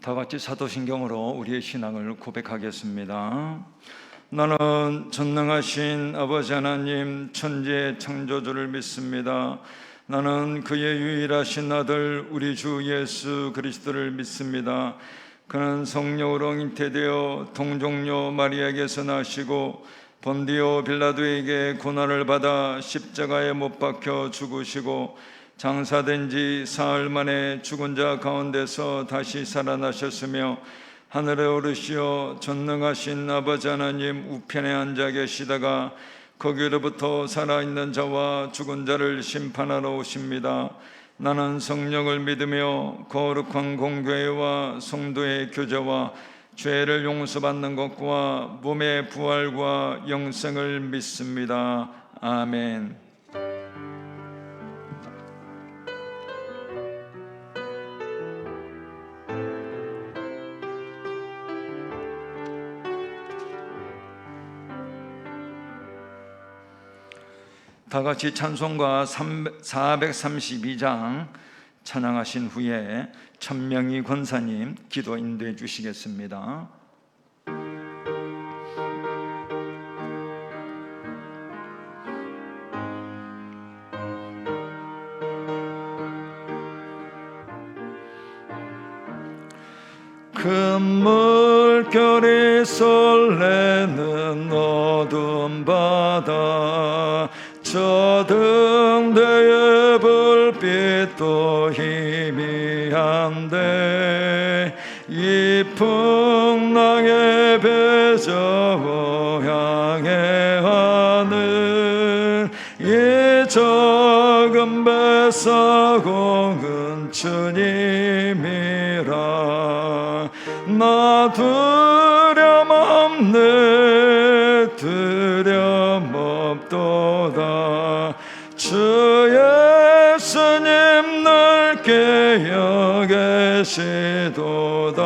다 같이 사도신경으로 우리의 신앙을 고백하겠습니다. 나는 전능하신 아버지 하나님 천지의 창조주를 믿습니다. 나는 그의 유일하신 아들 우리 주 예수 그리스도를 믿습니다. 그는 성령으로 잉태되어 동정녀 마리아에게서 나시고 본디오 빌라도에게 고난을 받아 십자가에 못 박혀 죽으시고 장사된 지 사흘 만에 죽은 자 가운데서 다시 살아나셨으며 하늘에 오르시어 전능하신 아버지 하나님 우편에 앉아 계시다가 거기로부터 살아있는 자와 죽은 자를 심판하러 오십니다. 나는 성령을 믿으며 거룩한 공교회와 성도의 교제와 죄를 용서받는 것과 몸의 부활과 영생을 믿습니다. 아멘. 다 같이 찬송가 432장 찬양하신 후에 천명희 권사님 기도 인도해 주시겠습니다. 큰 물결이 설레는 어두운 바다 저 등대의 불빛도 희미한데 이 풍랑의 배저 향해 하늘 이 작은 뱃사공은 주님이라 나 두려움없네 두려움없도다 주 예수님 넓게 여기시도다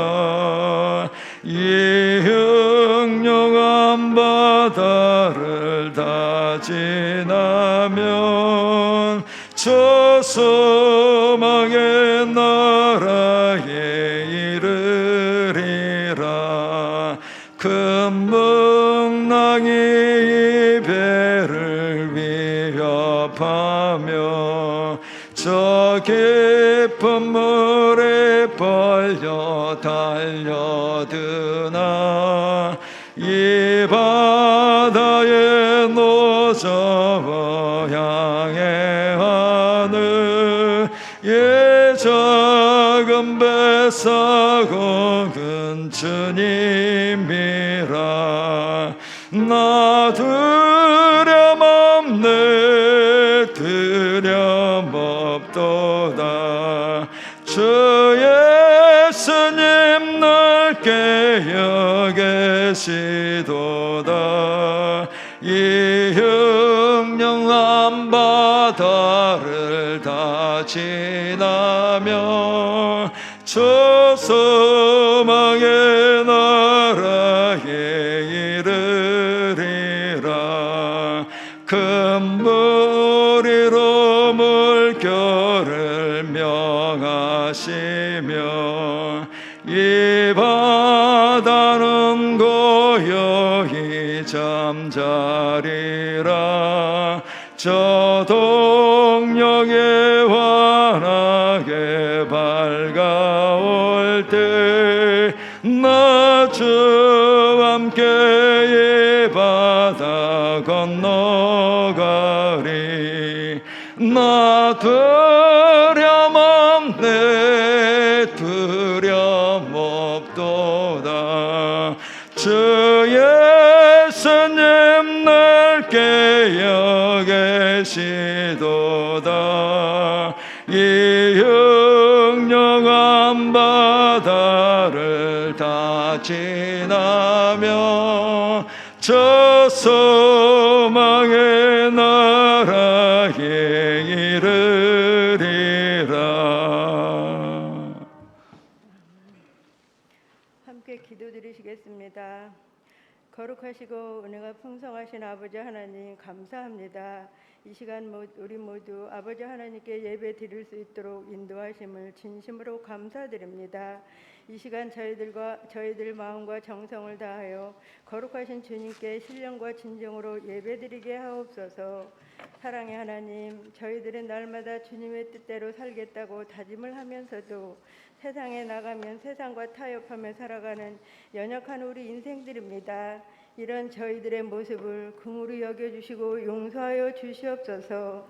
이 흉흉한 바다를 다 지나면 저 소망의 나라에 이르리라 큰 풍랑이 이 배를 위협하며 저 깊은 물에 벌려 달려드나 이 바다의 노저와 향해 하늘 이 작은 뱃사공은 주님이라 나 두려움없네 두려움없도다 주 예수님 넓게 여기시도다 이 흉흉한 바다를 다 지나며 저 소망의 나라에 이르리라 큰 무리로 물결을 명하시며 이 바다는 고요히 잠자리라 저 동력에 환하게 밝아올 때 나 주와 함께 이 바다 건너가리 나 두려움없네 두려움없도다 주 예수님 넓게 여기시도다 이 흉흉한 바다를 다 지나며 저 소망의 나라에 이르리라. 함께 기도드리시겠습니다. 거룩하시고 은혜가 풍성하신 아버지 하나님 감사합니다. 이 시간 우리 모두 아버지 하나님께 예배 드릴 수 있도록 인도하심을 진심으로 감사드립니다. 이 시간 저희들 마음과 정성을 다하여 거룩하신 주님께 신령과 진정으로 예배드리게 하옵소서. 사랑의 하나님, 저희들은 날마다 주님의 뜻대로 살겠다고 다짐을 하면서도 세상에 나가면 세상과 타협하며 살아가는 연약한 우리 인생들입니다. 이런 저희들의 모습을 긍휼히 여겨주시고 용서하여 주시옵소서.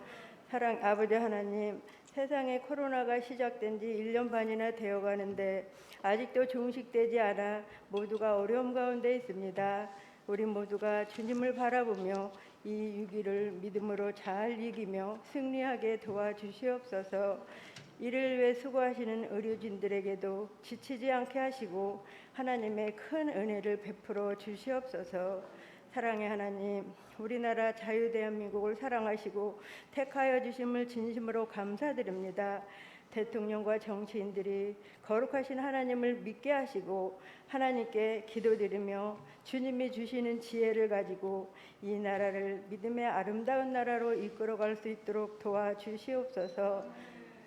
사랑 아버지 하나님, 세상에 코로나가 시작된 지 1년 반이나 되어가는데 아직도 종식되지 않아 모두가 어려움 가운데 있습니다. 우리 모두가 주님을 바라보며 이 위기를 믿음으로 잘 이기며 승리하게 도와주시옵소서. 이를 위해 수고하시는 의료진들에게도 지치지 않게 하시고 하나님의 큰 은혜를 베풀어 주시옵소서. 사랑의 하나님, 우리나라 자유대한민국을 사랑하시고 택하여 주심을 진심으로 감사드립니다. 대통령과 정치인들이 거룩하신 하나님을 믿게 하시고 하나님께 기도드리며 주님이 주시는 지혜를 가지고 이 나라를 믿음의 아름다운 나라로 이끌어갈 수 있도록 도와주시옵소서.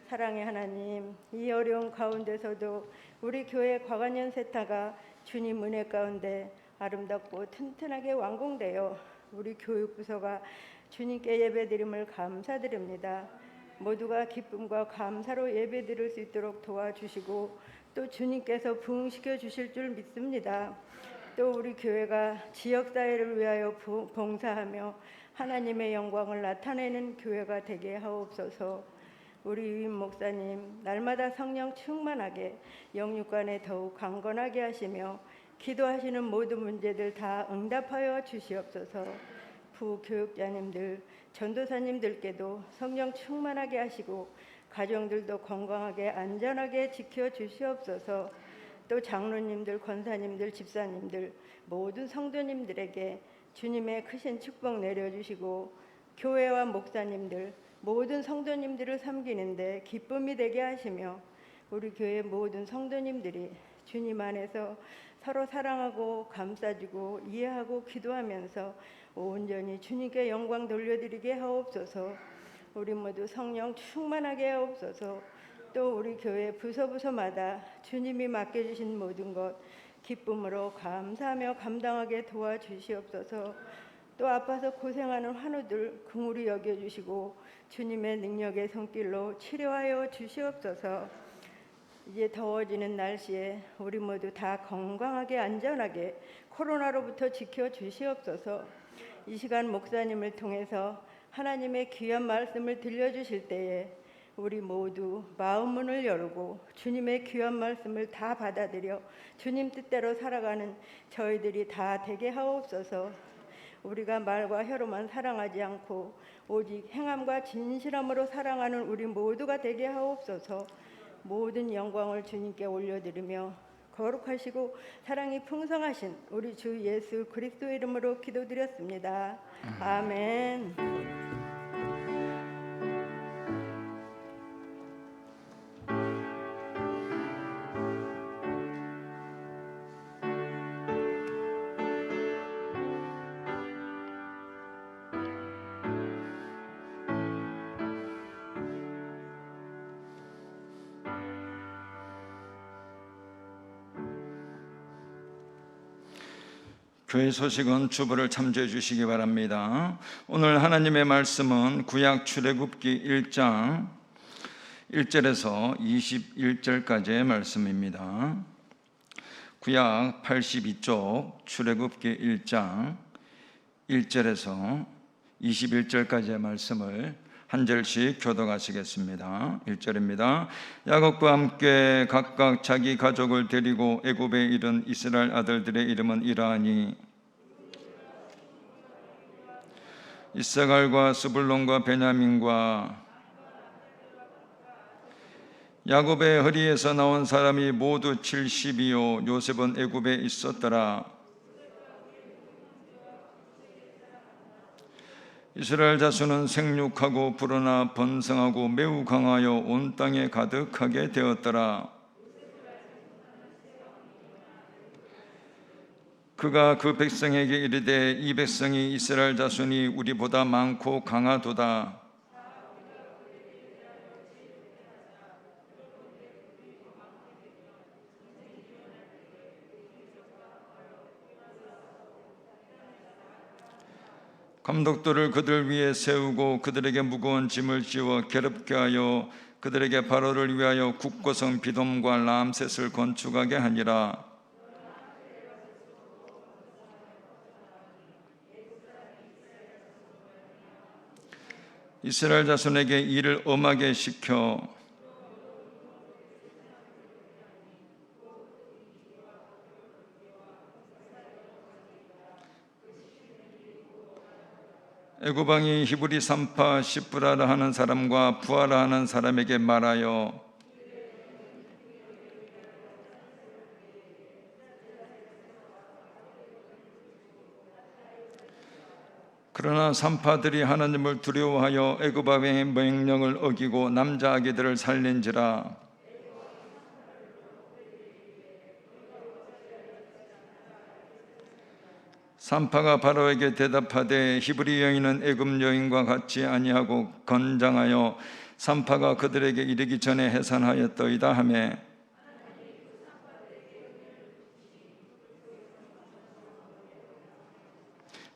사랑의 하나님, 이 어려운 가운데서도 우리 교회 과관연 세타가 주님 은혜 가운데 아름답고 튼튼하게 완공되어 우리 교육부서가 주님께 예배드림을 감사드립니다. 모두가 기쁨과 감사로 예배드릴 수 있도록 도와주시고 또 주님께서 부흥시켜 주실 줄 믿습니다. 또 우리 교회가 지역사회를 위하여 봉사하며 하나님의 영광을 나타내는 교회가 되게 하옵소서. 우리 유임 목사님, 날마다 성령 충만하게 영육간에 더욱 강건하게 하시며 기도하시는 모든 문제들 다 응답하여 주시옵소서. 부교육자님들, 전도사님들께도 성령 충만하게 하시고 가정들도 건강하게 안전하게 지켜 주시옵소서. 또 장로님들, 권사님들, 집사님들, 모든 성도님들에게 주님의 크신 축복 내려주시고 교회와 목사님들, 모든 성도님들을 섬기는데 기쁨이 되게 하시며 우리 교회 모든 성도님들이 주님 안에서 서로 사랑하고 감싸주고 이해하고 기도하면서 온전히 주님께 영광 돌려드리게 하옵소서. 우리 모두 성령 충만하게 하옵소서. 또 우리 교회 부서마다 주님이 맡겨주신 모든 것 기쁨으로 감사하며 감당하게 도와주시옵소서. 또 아파서 고생하는 환우들 긍휼히 여겨주시고 주님의 능력의 손길로 치료하여 주시옵소서. 이제 더워지는 날씨에 우리 모두 다 건강하게 안전하게 코로나로부터 지켜 주시옵소서. 이 시간 목사님을 통해서 하나님의 귀한 말씀을 들려주실 때에 우리 모두 마음 문을 열고 주님의 귀한 말씀을 다 받아들여 주님 뜻대로 살아가는 저희들이 다 되게 하옵소서. 우리가 말과 혀로만 사랑하지 않고 오직 행함과 진실함으로 사랑하는 우리 모두가 되게 하옵소서. 모든 영광을 주님께 올려드리며 거룩하시고 사랑이 풍성하신 우리 주 예수 그리스도 이름으로 기도드렸습니다. 아멘. 교회 소식은 주보를 참조해 주시기 바랍니다. 오늘 하나님의 말씀은 구약 출애굽기 1장 1절에서 21절까지의 말씀입니다. 구약 82쪽 출애굽기 1장 1절에서 21절까지의 말씀을 한 절씩 교독하시겠습니다. 1절입니다. 야곱과 함께 각각 자기 가족을 데리고 애굽에 이른 이스라엘 아들들의 이름은 이러하니 이사갈과 스불론과 베냐민과 야곱의 허리에서 나온 사람이 모두 70이요 요셉은 애굽에 있었더라. 이스라엘 자손은 생육하고 불어나 번성하고 매우 강하여 온 땅에 가득하게 되었더라. 그가 그 백성에게 이르되 이 백성이 이스라엘 자손이 우리보다 많고 강하도다. 감독들을 그들 위에 세우고 그들에게 무거운 짐을 지워 괴롭게 하여 그들에게 바로를 위하여 국고성 비돔과 람셋을 건축하게 하니라. 이스라엘 자손에게 일을 엄하게 시켜 애굽 왕이 히브리 산파 시브라라 하는 사람과 부하라 하는 사람에게 말하여 그러나 산파들이 하나님을 두려워하여 애굽 왕의 명령을 어기고 남자 아기들을 살린지라. 산파가 바로에게 대답하되 히브리 여인은 애굽 여인과 같지 아니하고 건장하여 산파가 그들에게 이르기 전에 해산하였더이다 하며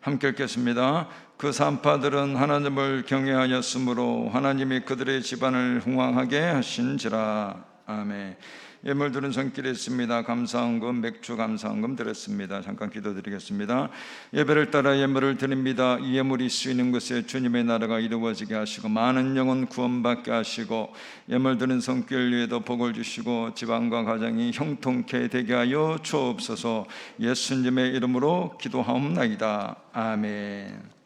함께 읽겠습니다. 그 산파들은 하나님을 경외하였으므로 하나님이 그들의 집안을 흥왕하게 하신지라. 아멘. 예물 드린 손길에 있습니다. 감사헌금, 맥주 감사헌금 드렸습니다. 잠깐 기도드리겠습니다. 예배를 따라 예물을 드립니다. 이 예물이 쓰이는 곳에 주님의 나라가 이루어지게 하시고 많은 영혼 구원받게 하시고 예물 드린 손길 위에도 복을 주시고 집안과 가정이 형통케 되게 하여 주옵소서. 예수님의 이름으로 기도하옵나이다. 아멘.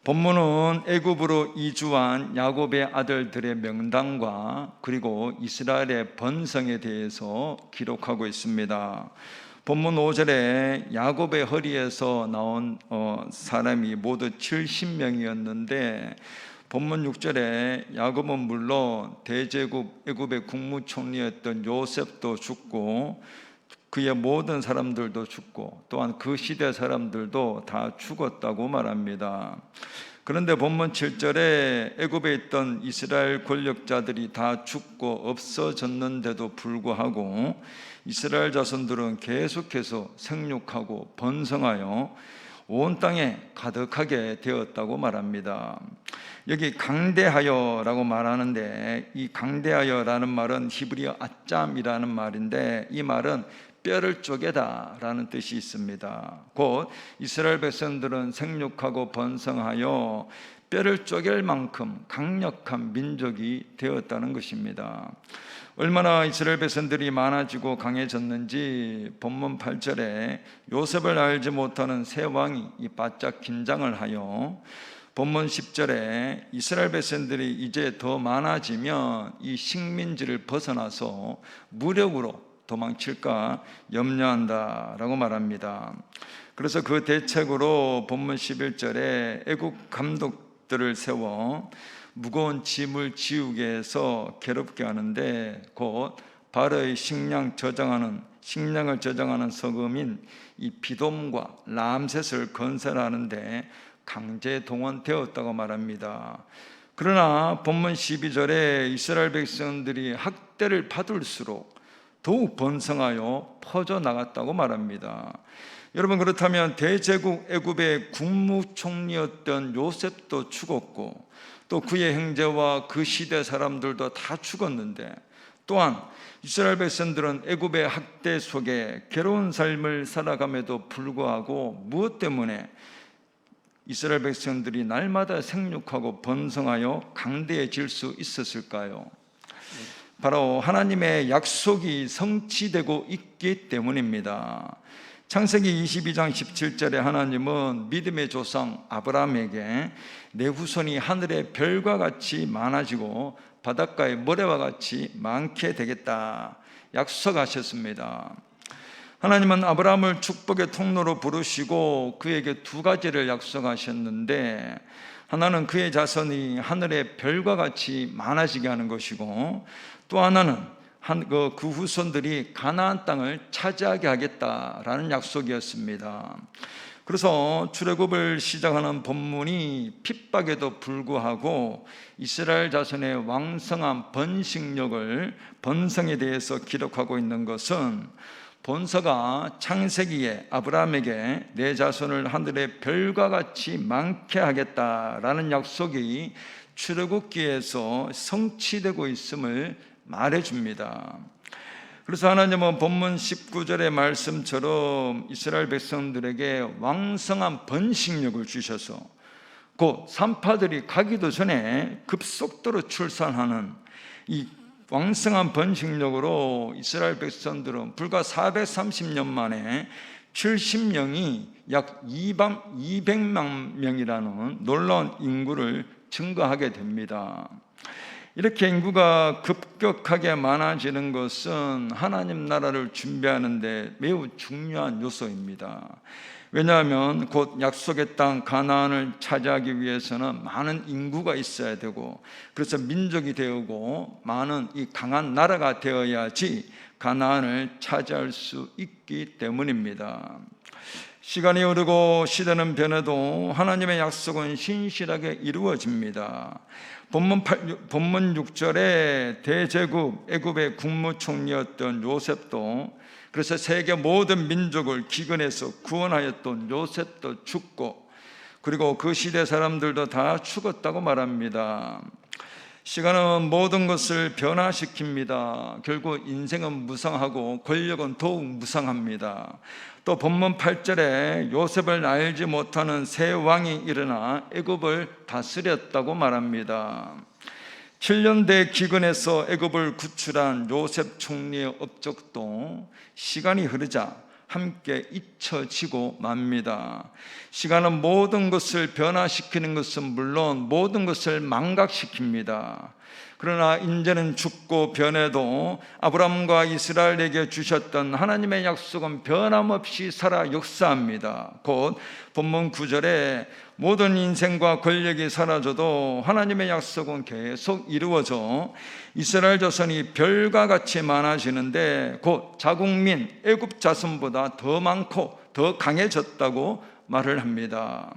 본문은 애굽으로 이주한 야곱의 아들들의 명단과 그리고 이스라엘의 번성에 대해서 기록하고 있습니다. 본문 5절에 야곱의 허리에서 나온 사람이 모두 70명이었는데 본문 6절에 야곱은 물론 대제국 애굽의 국무총리였던 요셉도 죽고 그의 모든 사람들도 죽고 또한 그 시대 사람들도 다 죽었다고 말합니다. 그런데 본문 7절에 애굽에 있던 이스라엘 권력자들이 다 죽고 없어졌는데도 불구하고 이스라엘 자손들은 계속해서 생육하고 번성하여 온 땅에 가득하게 되었다고 말합니다. 여기 강대하여라고 말하는데 이 강대하여라는 말은 히브리어 아짬이라는 말인데 이 말은 뼈를 쪼개다 라는 뜻이 있습니다. 곧 이스라엘 백성들은 생육하고 번성하여 뼈를 쪼갤 만큼 강력한 민족이 되었다는 것입니다. 얼마나 이스라엘 백성들이 많아지고 강해졌는지 본문 8절에 요셉을 알지 못하는 세 왕이 바짝 긴장을 하여 본문 10절에 이스라엘 백성들이 이제 더 많아지면 이 식민지를 벗어나서 무력으로 도망칠까 염려한다라고 말합니다. 그래서 그 대책으로 본문 11절에 애국 감독들을 세워 무거운 짐을 지우게 해서 괴롭게 하는데 곧 바로의 식량을 저장하는 서금인 이 비돔과 람셋을 건설하는데 강제 동원되었다고 말합니다. 그러나 본문 12절에 이스라엘 백성들이 학대를 받을수록 더욱 번성하여 퍼져나갔다고 말합니다. 여러분, 그렇다면 대제국 애굽의 국무총리였던 요셉도 죽었고 또 그의 형제와 그 시대 사람들도 다 죽었는데 또한 이스라엘 백성들은 애굽의 학대 속에 괴로운 삶을 살아감에도 불구하고 무엇 때문에 이스라엘 백성들이 날마다 생육하고 번성하여 강대해질 수 있었을까요? 바로 하나님의 약속이 성취되고 있기 때문입니다. 창세기 22장 17절에 하나님은 믿음의 조상 아브라함에게 내 후손이 하늘의 별과 같이 많아지고 바닷가의 모래와 같이 많게 되겠다 약속하셨습니다. 하나님은 아브라함을 축복의 통로로 부르시고 그에게 두 가지를 약속하셨는데 하나는 그의 자손이 하늘의 별과 같이 많아지게 하는 것이고 또 하나는 그 후손들이 가나안 땅을 차지하게 하겠다라는 약속이었습니다. 그래서 출애굽을 시작하는 본문이 핍박에도 불구하고 이스라엘 자손의 왕성한 번성에 대해서 기록하고 있는 것은 본서가 창세기에 아브라함에게 내 자손을 하늘의 별과 같이 많게 하겠다라는 약속이 출애굽기에서 성취되고 있음을 말해줍니다. 그래서 하나님은 본문 19절의 말씀처럼 이스라엘 백성들에게 왕성한 번식력을 주셔서 곧 산파들이 가기도 전에 급속도로 출산하는 이 왕성한 번식력으로 이스라엘 백성들은 불과 430년 만에 70명이 약 200만 명이라는 놀라운 인구를 증가하게 됩니다. 이렇게 인구가 급격하게 많아지는 것은 하나님 나라를 준비하는 데 매우 중요한 요소입니다. 왜냐하면 곧 약속의 땅 가나안을 차지하기 위해서는 많은 인구가 있어야 되고, 그래서 민족이 되고 많은 이 강한 나라가 되어야지 가나안을 차지할 수 있기 때문입니다. 시간이 흐르고 시대는 변해도 하나님의 약속은 신실하게 이루어집니다. 본문 6절에 대제국 애굽의 국무총리였던 요셉도, 그래서 세계 모든 민족을 기근에서 구원하였던 요셉도 죽고, 그리고 그 시대 사람들도 다 죽었다고 말합니다. 시간은 모든 것을 변화시킵니다. 결국 인생은 무상하고 권력은 더욱 무상합니다. 또 본문 8절에 요셉을 알지 못하는 새 왕이 일어나 애굽을 다스렸다고 말합니다. 7년대 기근에서 애굽을 구출한 요셉 총리의 업적도 시간이 흐르자 함께 잊혀지고 맙니다. 시간은 모든 것을 변화시키는 것은 물론 모든 것을 망각시킵니다. 그러나 이제는 죽고 변해도 아브라함과 이스라엘에게 주셨던 하나님의 약속은 변함없이 살아 역사합니다. 곧 본문 9절에 모든 인생과 권력이 사라져도 하나님의 약속은 계속 이루어져 이스라엘 자손이 별과 같이 많아지는데 곧 자국민 애굽 자손보다 더 많고 더 강해졌다고 말을 합니다.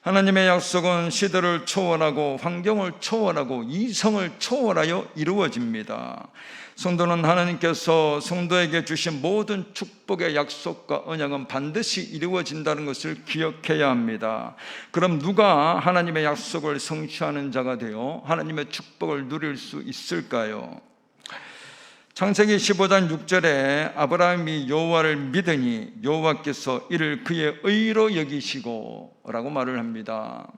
하나님의 약속은 시대를 초월하고 환경을 초월하고 이성을 초월하여 이루어집니다. 성도는 하나님께서 성도에게 주신 모든 축복의 약속과 언약은 반드시 이루어진다는 것을 기억해야 합니다. 그럼 누가 하나님의 약속을 성취하는 자가 되어 하나님의 축복을 누릴 수 있을까요? 창세기 15장 6절에 아브라함이 여호와를 믿으니 여호와께서 이를 그의 의로 여기시고 라고 말을 합니다.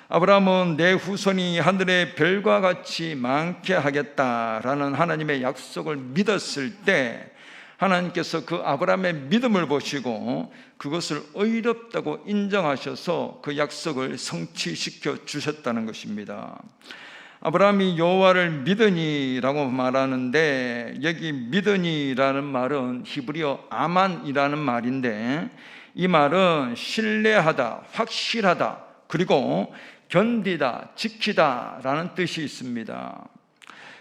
아브라함은 내 후손이 하늘의 별과 같이 많게 하겠다라는 하나님의 약속을 믿었을 때 하나님께서 그 아브라함의 믿음을 보시고 그것을 의롭다고 인정하셔서 그 약속을 성취시켜 주셨다는 것입니다. 아브라함이 여호와를 믿으니라고 말하는데 여기 믿으니라는 말은 히브리어 아만이라는 말인데 이 말은 신뢰하다, 확실하다, 그리고 견디다, 지키다라는 뜻이 있습니다.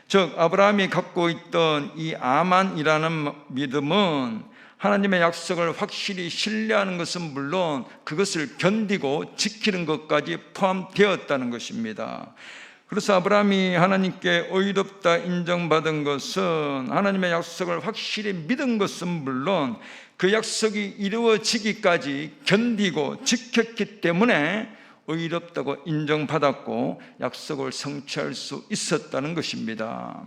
즉 아브라함이 갖고 있던 이 아만이라는 믿음은 하나님의 약속을 확실히 신뢰하는 것은 물론 그것을 견디고 지키는 것까지 포함되었다는 것입니다. 그래서 아브라함이 하나님께 의롭다 인정받은 것은 하나님의 약속을 확실히 믿은 것은 물론 그 약속이 이루어지기까지 견디고 지켰기 때문에 의롭다고 인정받았고 약속을 성취할 수 있었다는 것입니다.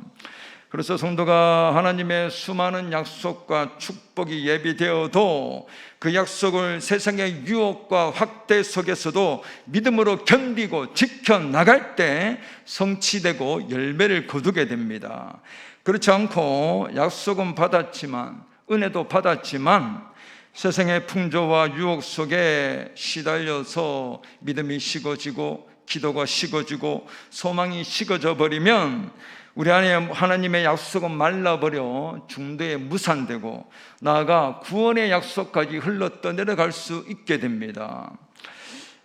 그래서 성도가 하나님의 수많은 약속과 축복이 예비되어도 그 약속을 세상의 유혹과 확대 속에서도 믿음으로 견디고 지켜나갈 때 성취되고 열매를 거두게 됩니다. 그렇지 않고 약속은 받았지만 은혜도 받았지만 세상의 풍조와 유혹 속에 시달려서 믿음이 식어지고 기도가 식어지고 소망이 식어져 버리면 우리 안에 하나님의 약속은 말라버려 중도에 무산되고 나아가 구원의 약속까지 흘러떠내려갈 수 있게 됩니다.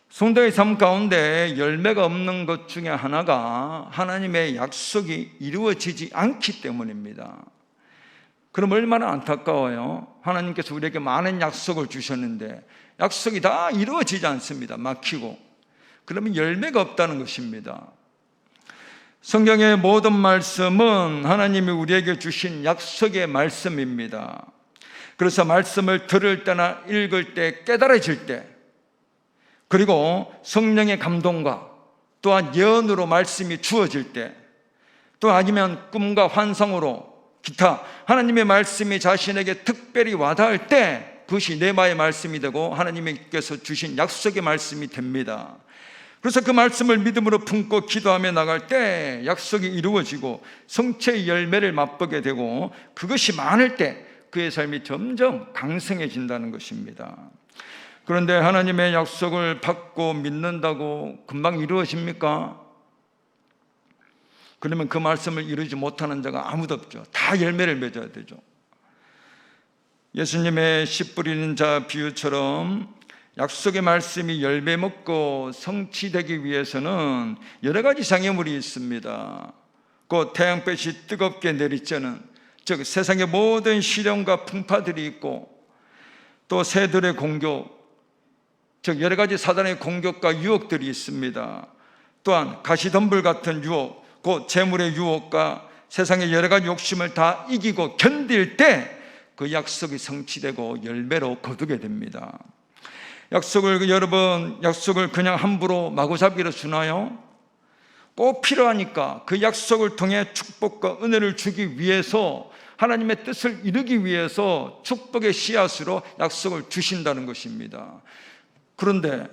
성도의 삶 가운데 열매가 없는 것 중에 하나가 하나님의 약속이 이루어지지 않기 때문입니다. 그럼 얼마나 안타까워요. 하나님께서 우리에게 많은 약속을 주셨는데 약속이 다 이루어지지 않습니다. 막히고. 그러면 열매가 없다는 것입니다. 성경의 모든 말씀은 하나님이 우리에게 주신 약속의 말씀입니다. 그래서 말씀을 들을 때나 읽을 때, 깨달아질 때, 그리고 성령의 감동과 또한 예언으로 말씀이 주어질 때, 또 아니면 꿈과 환상으로 기타 하나님의 말씀이 자신에게 특별히 와닿을 때 그것이 네마의 말씀이 되고 하나님께서 주신 약속의 말씀이 됩니다. 그래서 그 말씀을 믿음으로 품고 기도하며 나갈 때 약속이 이루어지고 성취의 열매를 맛보게 되고, 그것이 많을 때 그의 삶이 점점 강성해진다는 것입니다. 그런데 하나님의 약속을 받고 믿는다고 금방 이루어집니까? 그러면 그 말씀을 이루지 못하는 자가 아무도 없죠. 다 열매를 맺어야 되죠. 예수님의 씨 뿌리는 자 비유처럼 약속의 말씀이 열매 먹고 성취되기 위해서는 여러 가지 장애물이 있습니다. 곧 태양빛이 뜨겁게 내리쬐는, 즉 세상의 모든 시련과 풍파들이 있고, 또 새들의 공격, 즉 여러 가지 사단의 공격과 유혹들이 있습니다. 또한 가시덤불 같은 유혹, 곧 재물의 유혹과 세상의 여러 가지 욕심을 다 이기고 견딜 때 그 약속이 성취되고 열매로 거두게 됩니다. 여러분, 약속을 그냥 함부로 마구잡이로 주나요? 꼭 필요하니까 그 약속을 통해 축복과 은혜를 주기 위해서, 하나님의 뜻을 이루기 위해서 축복의 씨앗으로 약속을 주신다는 것입니다. 그런데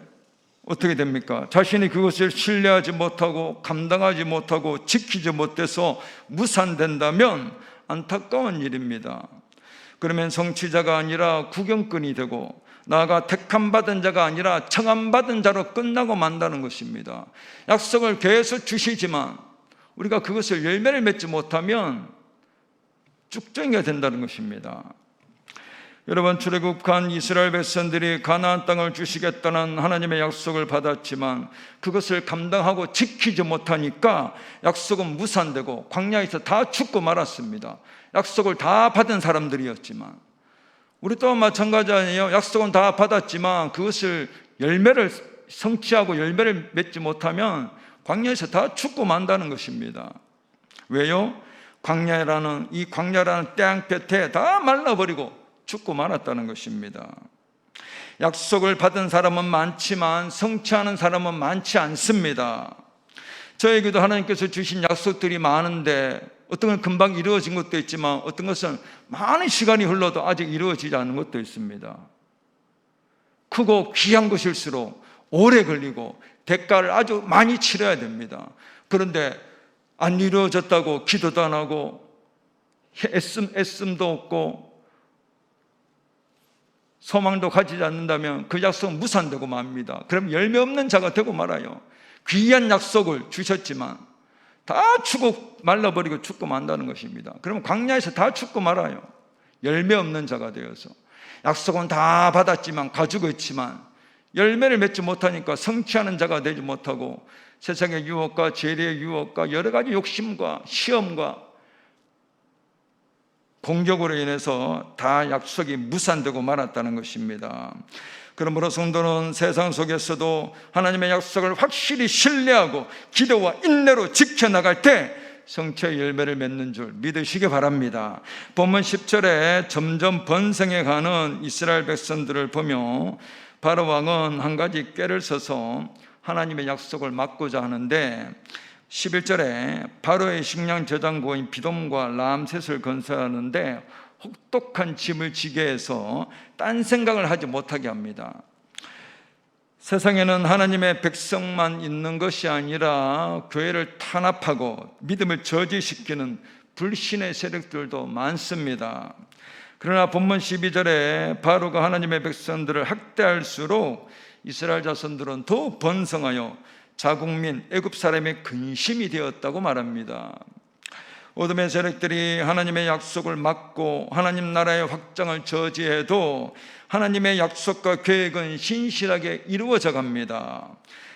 어떻게 됩니까? 자신이 그것을 신뢰하지 못하고 감당하지 못하고 지키지 못해서 무산된다면 안타까운 일입니다. 그러면 성취자가 아니라 구경꾼이 되고, 나아가 택함받은 자가 아니라 청함받은 자로 끝나고 만다는 것입니다. 약속을 계속 주시지만 우리가 그것을 열매를 맺지 못하면 쭉정이가 된다는 것입니다. 여러분, 출애굽한 이스라엘 백성들이 가나안 땅을 주시겠다는 하나님의 약속을 받았지만 그것을 감당하고 지키지 못하니까 약속은 무산되고 광야에서 다 죽고 말았습니다. 약속을 다 받은 사람들이었지만, 우리 또한 마찬가지 아니에요? 약속은 다 받았지만 그것을 열매를 성취하고 열매를 맺지 못하면 광야에서 다 죽고 만다는 것입니다. 왜요? 광야라는 땅볕에 다 말라버리고 죽고 말았다는 것입니다. 약속을 받은 사람은 많지만 성취하는 사람은 많지 않습니다. 저에게도 하나님께서 주신 약속들이 많은데 어떤 건 금방 이루어진 것도 있지만 어떤 것은 많은 시간이 흘러도 아직 이루어지지 않은 것도 있습니다. 크고 귀한 것일수록 오래 걸리고 대가를 아주 많이 치러야 됩니다. 그런데 안 이루어졌다고 기도도 안 하고 애씀도 없고 소망도 가지지 않는다면 그 약속은 무산되고 맙니다. 그럼 열매 없는 자가 되고 말아요. 귀한 약속을 주셨지만 다 죽고 말라버리고 죽고 만다는 것입니다. 그러면 광야에서 다 죽고 말아요. 열매 없는 자가 되어서. 약속은 다 받았지만 가지고 있지만 열매를 맺지 못하니까 성취하는 자가 되지 못하고 세상의 유혹과 재리의 유혹과 여러 가지 욕심과 시험과 공격으로 인해서 다 약속이 무산되고 말았다는 것입니다. 그러므로 성도는 세상 속에서도 하나님의 약속을 확실히 신뢰하고 기도와 인내로 지켜나갈 때 성취의 열매를 맺는 줄 믿으시기 바랍니다. 본문 10절에 점점 번성해가는 이스라엘 백성들을 보며 바로 왕은 한 가지 꾀를 써서 하나님의 약속을 막고자 하는데, 11절에 바로의 식량 저장고인 비돔과 람셋을 건설하는데 혹독한 짐을 지게 해서 딴 생각을 하지 못하게 합니다. 세상에는 하나님의 백성만 있는 것이 아니라 교회를 탄압하고 믿음을 저지시키는 불신의 세력들도 많습니다. 그러나 본문 12절에 바로가 하나님의 백성들을 학대할수록 이스라엘 자손들은 더욱 번성하여 자국민 애굽 사람의 근심이 되었다고 말합니다. 어둠의 세력들이 하나님의 약속을 막고 하나님 나라의 확장을 저지해도 하나님의 약속과 계획은 신실하게 이루어져 갑니다.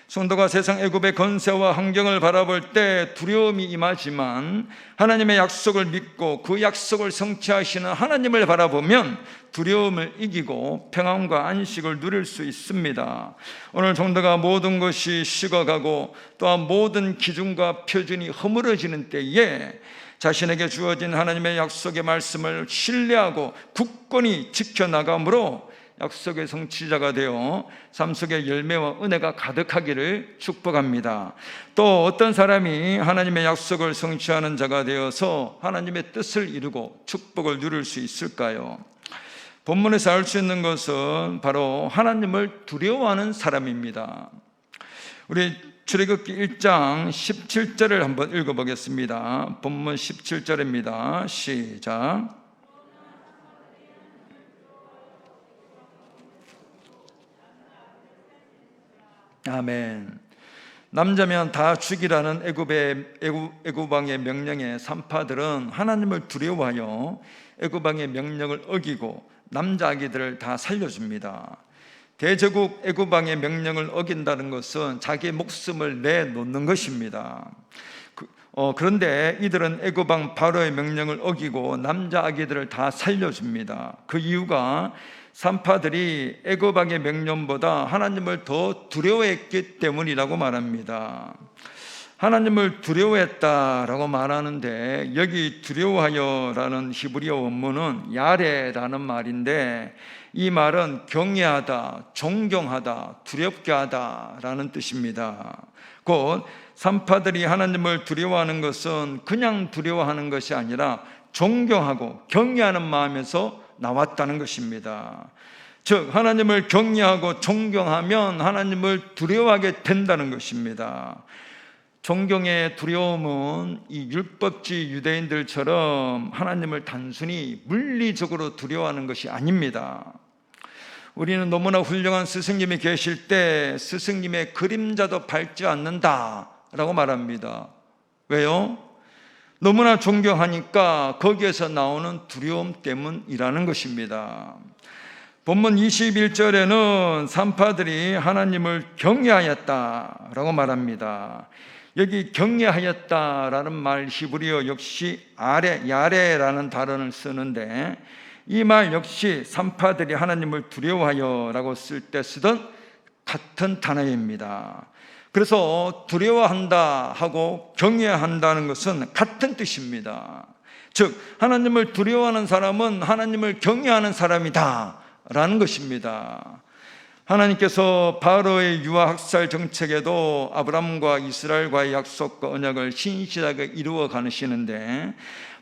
성도가 세상 애굽의 건세와 환경을 바라볼 때 두려움이 임하지만 하나님의 약속을 믿고 그 약속을 성취하시는 하나님을 바라보면 두려움을 이기고 평안과 안식을 누릴 수 있습니다. 오늘 성도가 모든 것이 식어가고 또한 모든 기준과 표준이 허물어지는 때에 자신에게 주어진 하나님의 약속의 말씀을 신뢰하고 굳건히 지켜나감으로 약속의 성취자가 되어 삶 속에 열매와 은혜가 가득하기를 축복합니다. 또 어떤 사람이 하나님의 약속을 성취하는 자가 되어서 하나님의 뜻을 이루고 축복을 누릴 수 있을까요? 본문에서 알 수 있는 것은 바로 하나님을 두려워하는 사람입니다. 우리 출애굽기 1장 17절을 한번 읽어보겠습니다. 본문 17절입니다. 시작. 아멘. 남자면 다 죽이라는 애굽 왕의 명령에 산파들은 하나님을 두려워하여 애굽 왕의 명령을 어기고 남자 아기들을 다 살려줍니다. 대제국 애굽 왕의 명령을 어긴다는 것은 자기 목숨을 내놓는 것입니다. 그런데 이들은 애굽 왕 바로의 명령을 어기고 남자 아기들을 다 살려줍니다. 그 이유가 산파들이 애굽 왕의 명령보다 하나님을 더 두려워했기 때문이라고 말합니다. 하나님을 두려워했다라고 말하는데 여기 두려워하여라는 히브리어 원문은 야레라는 말인데 이 말은 경외하다, 존경하다, 두렵게 하다라는 뜻입니다. 곧 산파들이 하나님을 두려워하는 것은 그냥 두려워하는 것이 아니라 존경하고 경외하는 마음에서 나왔다는 것입니다. 즉 하나님을 경외하고 존경하면 하나님을 두려워하게 된다는 것입니다. 존경의 두려움은 이 율법주의 유대인들처럼 하나님을 단순히 물리적으로 두려워하는 것이 아닙니다. 우리는 너무나 훌륭한 스승님이 계실 때 스승님의 그림자도 밟지 않는다라고 말합니다. 왜요? 너무나 존경하니까 거기에서 나오는 두려움 때문이라는 것입니다. 본문 21절에는 산파들이 하나님을 경외하였다라고 말합니다. 여기 경외하였다라는 말 히브리어 역시 야레라는 단어를 쓰는데 이 말 역시 산파들이 하나님을 두려워하여라고 쓸 때 쓰던 같은 단어입니다. 그래서 두려워한다 하고 경외한다는 것은 같은 뜻입니다. 즉 하나님을 두려워하는 사람은 하나님을 경외하는 사람이다 라는 것입니다. 하나님께서 바로의 유아학살 정책에도 아브라함과 이스라엘과의 약속과 언약을 신실하게 이루어 가시는데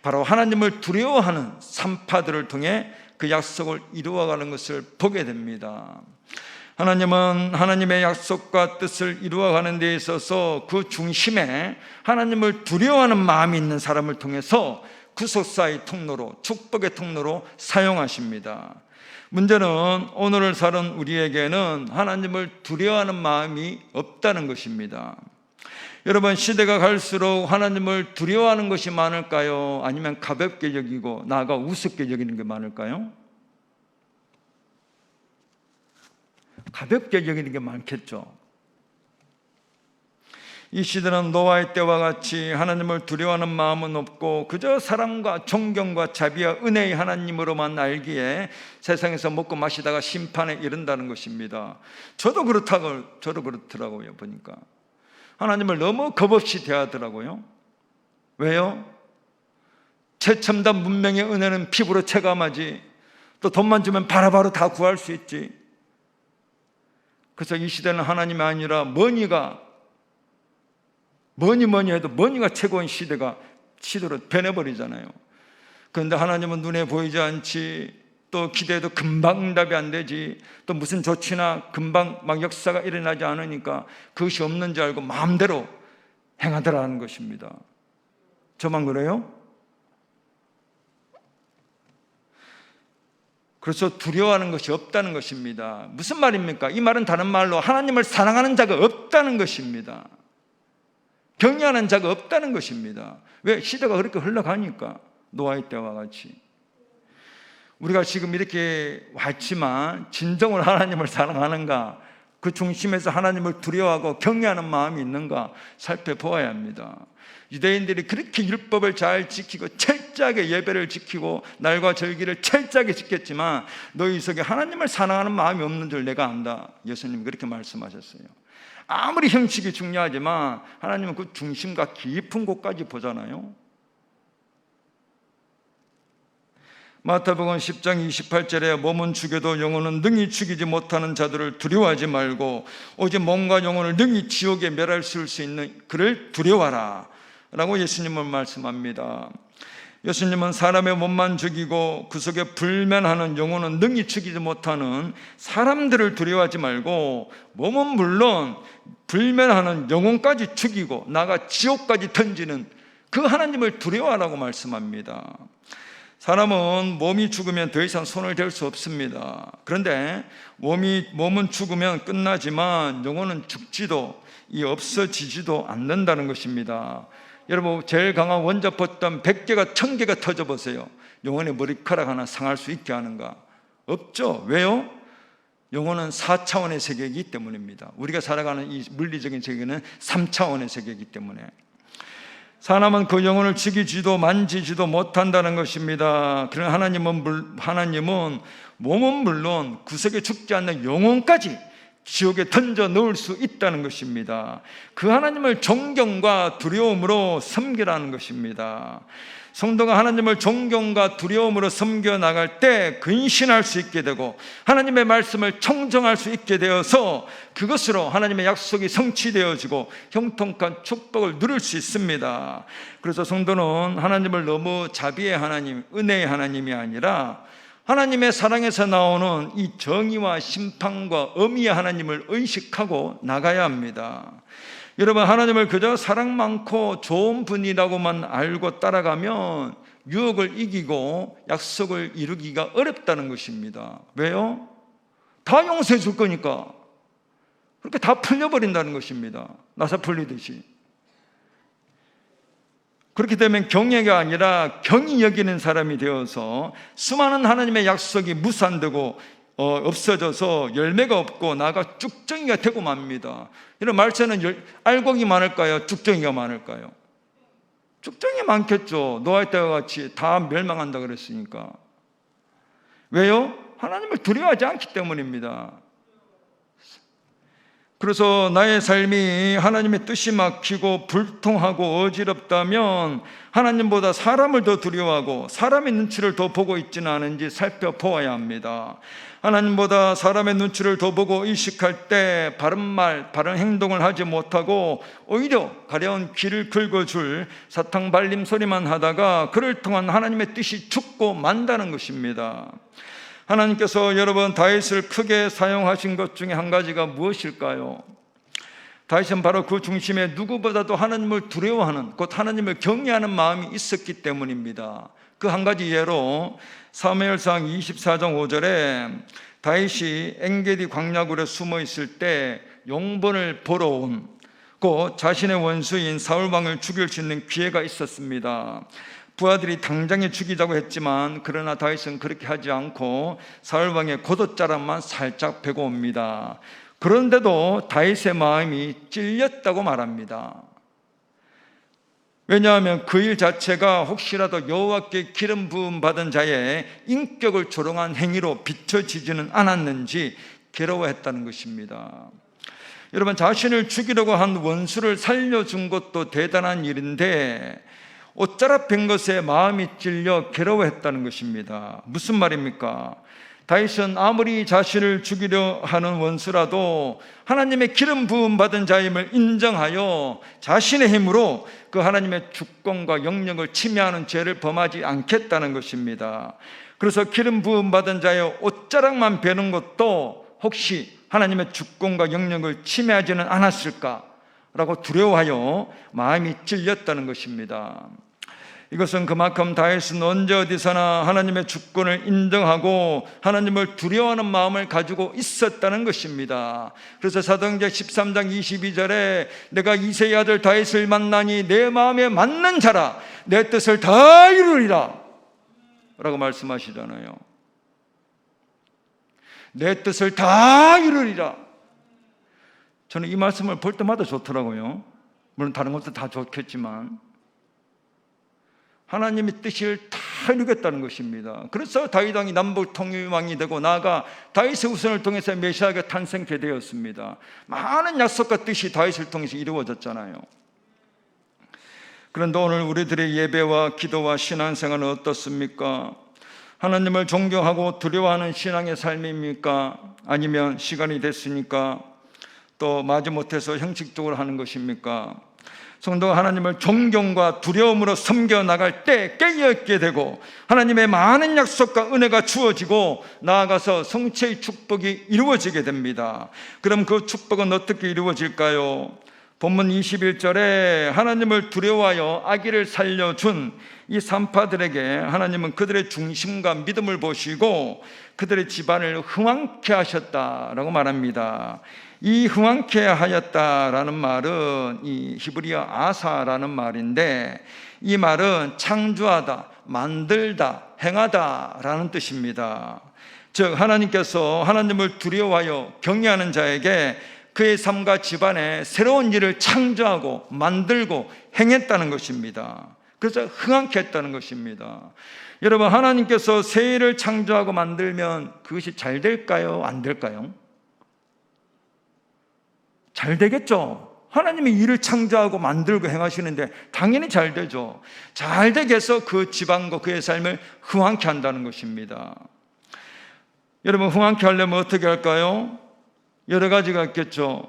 바로 하나님을 두려워하는 산파들을 통해 그 약속을 이루어가는 것을 보게 됩니다. 하나님은 하나님의 약속과 뜻을 이루어가는 데 있어서 그 중심에 하나님을 두려워하는 마음이 있는 사람을 통해서 구속사의 통로로, 축복의 통로로 사용하십니다. 문제는 오늘을 사는 우리에게는 하나님을 두려워하는 마음이 없다는 것입니다. 여러분, 시대가 갈수록 하나님을 두려워하는 것이 많을까요? 아니면 가볍게 여기고 나아가 우습게 여기는 게 많을까요? 가볍게 여기는 게 많겠죠. 이 시대는 노아의 때와 같이 하나님을 두려워하는 마음은 없고 그저 사랑과 존경과 자비와 은혜의 하나님으로만 알기에 세상에서 먹고 마시다가 심판에 이른다는 것입니다. 저도 그렇더라고요. 보니까 하나님을 너무 겁없이 대하더라고요. 왜요? 최첨단 문명의 은혜는 피부로 체감하지, 또 돈만 주면 바로바로 다 구할 수 있지. 그래서 이 시대는 하나님이 아니라 머니가 뭐니 해도 머니가 최고인 시대로 변해버리잖아요. 그런데 하나님은 눈에 보이지 않지, 또 기대해도 금방 응답이 안 되지, 또 무슨 조치나 금방 막 역사가 일어나지 않으니까 그것이 없는 줄 알고 마음대로 행하더라는 것입니다. 저만 그래요? 그래서 두려워하는 것이 없다는 것입니다. 무슨 말입니까? 이 말은 다른 말로 하나님을 사랑하는 자가 없다는 것입니다. 경외하는 자가 없다는 것입니다. 왜? 시대가 그렇게 흘러가니까. 노아의 때와 같이 우리가 지금 이렇게 왔지만 진정으로 하나님을 사랑하는가, 그 중심에서 하나님을 두려워하고 경외하는 마음이 있는가 살펴보아야 합니다. 유대인들이 그렇게 율법을 잘 지키고 철저하게 예배를 지키고 날과 절기를 철저하게 지켰지만 너희 속에 하나님을 사랑하는 마음이 없는 줄 내가 안다. 예수님이 그렇게 말씀하셨어요. 아무리 형식이 중요하지만 하나님은 그 중심과 깊은 곳까지 보잖아요. 마태복음 10장 28절에 몸은 죽여도 영혼은 능히 죽이지 못하는 자들을 두려워하지 말고 오직 몸과 영혼을 능히 지옥에 멸할 수 있는 그를 두려워하라 라고 예수님은 말씀합니다. 예수님은 사람의 몸만 죽이고 그 속에 불면하는 영혼은 능히 죽이지 못하는 사람들을 두려워하지 말고 몸은 물론 불면하는 영혼까지 죽이고 나가 지옥까지 던지는 그 하나님을 두려워하라고 말씀합니다. 사람은 몸이 죽으면 더 이상 손을 댈 수 없습니다. 그런데 몸은 죽으면 끝나지만 영혼은 죽지도 없어지지도 않는다는 것입니다. 여러분, 제일 강한 원자포탄 100개가 1000개가 터져보세요. 영혼의 머리카락 하나 상할 수 있게 하는가? 없죠. 왜요? 영혼은 4차원의 세계이기 때문입니다. 우리가 살아가는 이 물리적인 세계는 3차원의 세계이기 때문에 사람은 그 영혼을 죽이지도 만지지도 못한다는 것입니다. 그러나 하나님은 몸은 물론 구석에 죽지 않는 영혼까지 지옥에 던져 넣을 수 있다는 것입니다. 그 하나님을 존경과 두려움으로 섬기라는 것입니다. 성도가 하나님을 존경과 두려움으로 섬겨 나갈 때 근신할 수 있게 되고 하나님의 말씀을 청정할 수 있게 되어서 그것으로 하나님의 약속이 성취되어지고 형통한 축복을 누릴 수 있습니다. 그래서 성도는 하나님을 너무 자비의 하나님, 은혜의 하나님이 아니라 하나님의 사랑에서 나오는 이 정의와 심판과 엄의의 하나님을 의식하고 나가야 합니다. 여러분, 하나님을 그저 사랑 많고 좋은 분이라고만 알고 따라가면 유혹을 이기고 약속을 이루기가 어렵다는 것입니다. 왜요? 다 용서해 줄 거니까. 그렇게 다 풀려버린다는 것입니다. 나사 풀리듯이. 그렇게 되면 경외가 아니라 경히 여기는 사람이 되어서 수많은 하나님의 약속이 무산되고 없어져서 열매가 없고 나가 쭉정이가 되고 맙니다. 이런 말세는 알곡이 많을까요? 쭉정이가 많을까요? 쭉정이 많겠죠. 노아 때와 같이 다 멸망한다 그랬으니까. 왜요? 하나님을 두려워하지 않기 때문입니다. 그래서 나의 삶이 하나님의 뜻이 막히고 불통하고 어지럽다면 하나님보다 사람을 더 두려워하고 사람의 눈치를 더 보고 있지는 않은지 살펴보아야 합니다. 하나님보다 사람의 눈치를 더 보고 의식할 때 바른 말, 바른 행동을 하지 못하고 오히려 가려운 길을 긁어줄 사탕 발림 소리만 하다가 그를 통한 하나님의 뜻이 죽고 만다는 것입니다. 하나님께서 여러분 다윗을 크게 사용하신 것 중에 한 가지가 무엇일까요? 다윗은 바로 그 중심에 누구보다도 하나님을 두려워하는, 곧 하나님을 경외하는 마음이 있었기 때문입니다. 그 한 가지 예로 사무엘상 24장 5절에 다윗이 엔게디 광야굴에 숨어 있을 때 용본을 보러 온 곧 자신의 원수인 사울왕을 죽일 수 있는 기회가 있었습니다. 부하들이 당장에 죽이자고 했지만 그러나 다윗은 그렇게 하지 않고 사울왕의 곶옷자락만 살짝 베고 옵니다. 그런데도 다윗의 마음이 찔렸다고 말합니다. 왜냐하면 그 일 자체가 혹시라도 여호와께 기름 부음 받은 자의 인격을 조롱한 행위로 비춰지지는 않았는지 괴로워했다는 것입니다. 여러분, 자신을 죽이려고 한 원수를 살려준 것도 대단한 일인데 옷자락 뺀 것에 마음이 찔려 괴로워했다는 것입니다. 무슨 말입니까? 다윗은 아무리 자신을 죽이려 하는 원수라도 하나님의 기름 부음 받은 자임을 인정하여 자신의 힘으로 그 하나님의 주권과 영역을 침해하는 죄를 범하지 않겠다는 것입니다. 그래서 기름 부음 받은 자의 옷자락만 베는 것도 혹시 하나님의 주권과 영역을 침해하지는 않았을까라고 두려워하여 마음이 찔렸다는 것입니다. 이것은 그만큼 다윗은 언제 어디서나 하나님의 주권을 인정하고 하나님을 두려워하는 마음을 가지고 있었다는 것입니다. 그래서 사도행전 13장 22절에 내가 이새의 아들 다윗을 만나니 내 마음에 맞는 자라 내 뜻을 다 이루리라 라고 말씀하시잖아요. 내 뜻을 다 이루리라. 저는 이 말씀을 볼 때마다 좋더라고요. 물론 다른 것도 다 좋겠지만 하나님의 뜻을 다 이루겠다는 것입니다. 그래서 다윗 왕이 남북 통일왕이 되고 나아가 다윗의 후손을 통해서 메시아가 탄생케 되었습니다. 많은 약속과 뜻이 다윗을 통해서 이루어졌잖아요. 그런데 오늘 우리들의 예배와 기도와 신앙생활은 어떻습니까? 하나님을 존경하고 두려워하는 신앙의 삶입니까? 아니면 시간이 됐으니까 또 마지못해서 형식적으로 하는 것입니까? 성도가 하나님을 존경과 두려움으로 섬겨나갈 때 깨어있게 되고 하나님의 많은 약속과 은혜가 주어지고 나아가서 성체의 축복이 이루어지게 됩니다. 그럼 그 축복은 어떻게 이루어질까요? 본문 21절에 하나님을 두려워하여 아기를 살려준 이 산파들에게 하나님은 그들의 중심과 믿음을 보시고 그들의 집안을 흥왕케 하셨다라고 말합니다. 이 흥왕케 하였다라는 말은 이 히브리어 아사라는 말인데 이 말은 창조하다, 만들다, 행하다라는 뜻입니다. 즉 하나님께서 하나님을 두려워하여 경외하는 자에게 그의 삶과 집안에 새로운 일을 창조하고 만들고 행했다는 것입니다. 그래서 흥왕케 했다는 것입니다. 여러분, 하나님께서 새 일을 창조하고 만들면 그것이 잘 될까요? 안 될까요? 잘 되겠죠. 하나님이 일을 창조하고 만들고 행하시는데 당연히 잘 되죠. 잘 되게 해서 그 집안과 그의 삶을 흥왕케 한다는 것입니다. 여러분, 흥왕케 하려면 어떻게 할까요? 여러 가지가 있겠죠.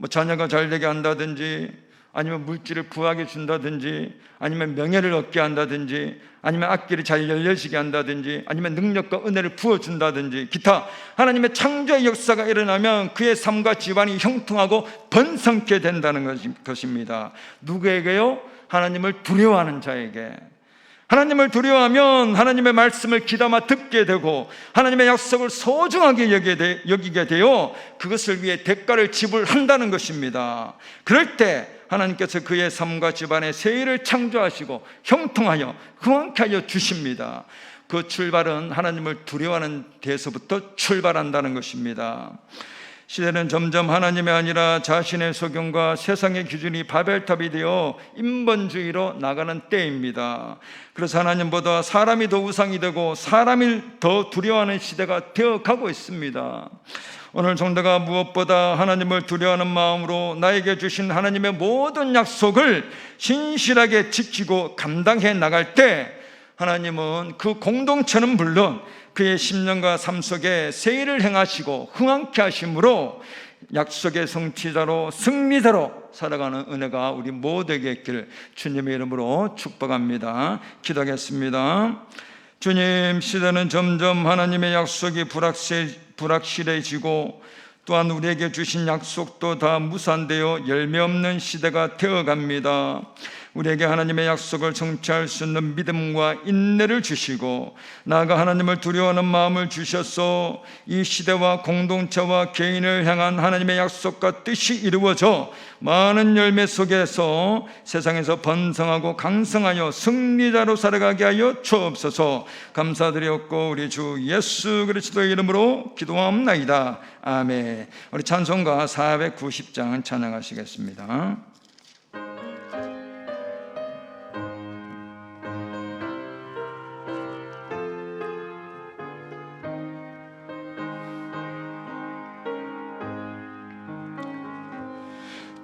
자녀가 잘 되게 한다든지, 아니면 물질을 부하게 준다든지, 아니면 명예를 얻게 한다든지, 아니면 앞길이 잘 열려지게 한다든지, 아니면 능력과 은혜를 부어준다든지, 기타 하나님의 창조의 역사가 일어나면 그의 삶과 집안이 형통하고 번성케 된다는 것입니다. 누구에게요? 하나님을 두려워하는 자에게. 하나님을 두려워하면 하나님의 말씀을 귀담아 듣게 되고 하나님의 약속을 소중하게 여기게 되어 그것을 위해 대가를 지불한다는 것입니다. 그럴 때 하나님께서 그의 삶과 집안에 새 일을 창조하시고 형통하여 흥왕케 하여 주십니다. 그 출발은 하나님을 두려워하는 데서부터 출발한다는 것입니다. 시대는 점점 하나님이 아니라 자신의 소견과 세상의 기준이 바벨탑이 되어 인본주의로 나가는 때입니다. 그래서 하나님보다 사람이 더 우상이 되고 사람이 더 두려워하는 시대가 되어가고 있습니다. 오늘 성도가 무엇보다 하나님을 두려워하는 마음으로 나에게 주신 하나님의 모든 약속을 신실하게 지키고 감당해 나갈 때 하나님은 그 공동체는 물론 그의 심령과 삶 속에 새 일을 행하시고 흥왕케 하심으로 약속의 성취자로 승리자로 살아가는 은혜가 우리 모두에게 있기를 주님의 이름으로 축복합니다. 기도하겠습니다. 주님, 시대는 점점 하나님의 약속이 불확실해지고 또한 우리에게 주신 약속도 다 무산되어 열매 없는 시대가 되어갑니다. 우리에게 하나님의 약속을 성취할 수 있는 믿음과 인내를 주시고 나아가 하나님을 두려워하는 마음을 주셔서 이 시대와 공동체와 개인을 향한 하나님의 약속과 뜻이 이루어져 많은 열매 속에서 세상에서 번성하고 강성하여 승리자로 살아가게 하여 주옵소서. 감사드렸고 우리 주 예수 그리스도의 이름으로 기도하옵나이다. 아멘. 우리 찬송가 490장 찬양하시겠습니다.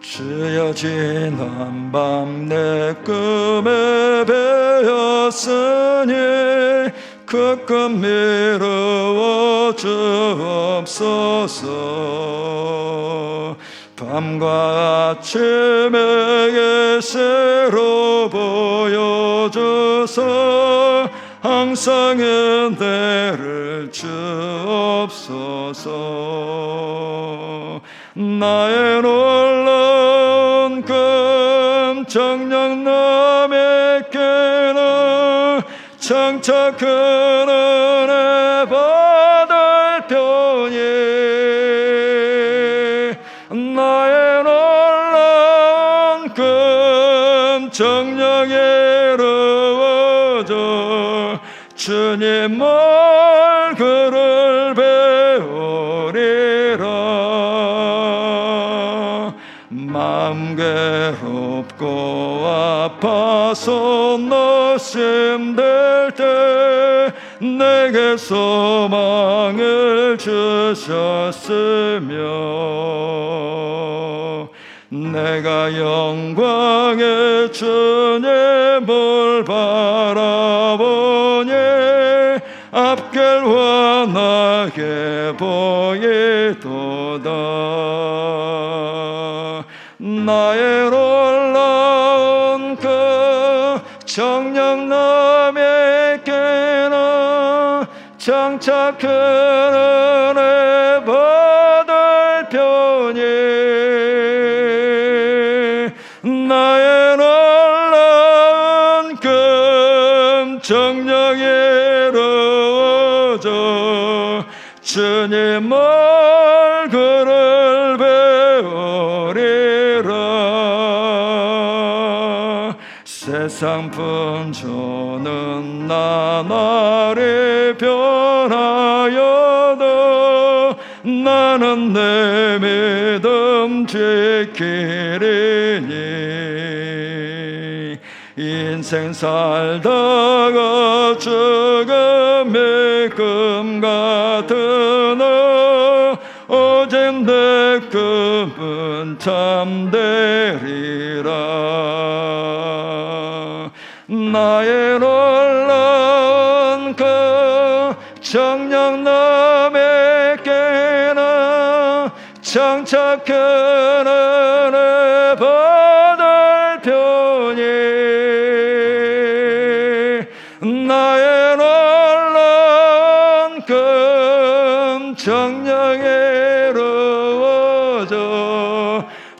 주여, 지난 밤 내 꿈에 배었으니 그 꿈 미루어 주옵소서. 밤과 아침에 예세로 보여줘서 항상 은혜를 주옵소서. 나의 놀라운 금 정녕 남에게는 장차 큰 은혜 받을 편이 나의 놀라운 금 정녕 이루어져 주님 얼굴을 배우리라. 마음 괴롭고 아파서 노심될 때 내게 소망을 주셨으며 내가 영광의 주님을 바라보니 밝게 보이도다. 나의 놀라운 그 정령 남에게나 장차 큰 은혜 받을 편이 나의 놀라운 금 정령이 이루어져 주님 얼굴을 배우리라. 세상 분주는 나날이 변하여도 나는 내 믿음 지키리니 인생 살다가 죽음의 금 같으나 오직 내 꿈은 참되리라. 나의 놀라운 그 정령 남에게나 장차 큰 은혜 받을 편이 나의 놀라운 금 정령이 이루어져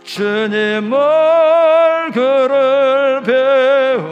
주님 얼굴을 배우리라.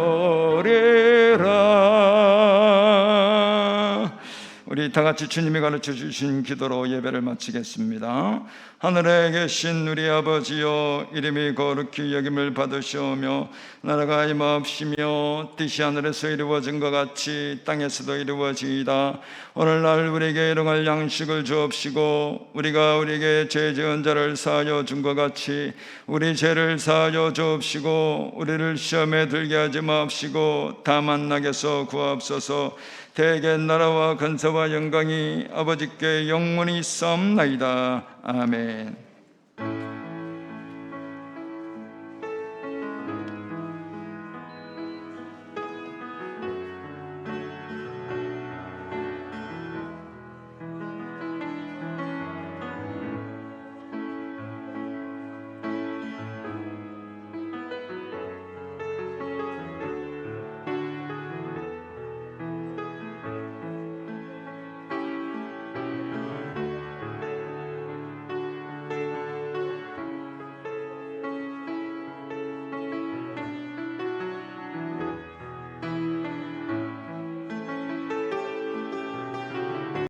우리 다 같이 주님이 가르쳐 주신 기도로 예배를 마치겠습니다. 하늘에 계신 우리 아버지여, 이름이 거룩히 여김을 받으시오며 나라가 임하옵시며 뜻이 하늘에서 이루어진 것 같이 땅에서도 이루어지이다. 오늘날 우리에게 일용할 양식을 주옵시고 우리가 우리에게 죄 지은 자를 사하여 준 것 같이 우리 죄를 사하여 주옵시고 우리를 시험에 들게 하지 마옵시고 다만 악에서 구하옵소서. 대개 나라와 근세와 영광이 아버지께 영원히 있사옵나이다. 아멘.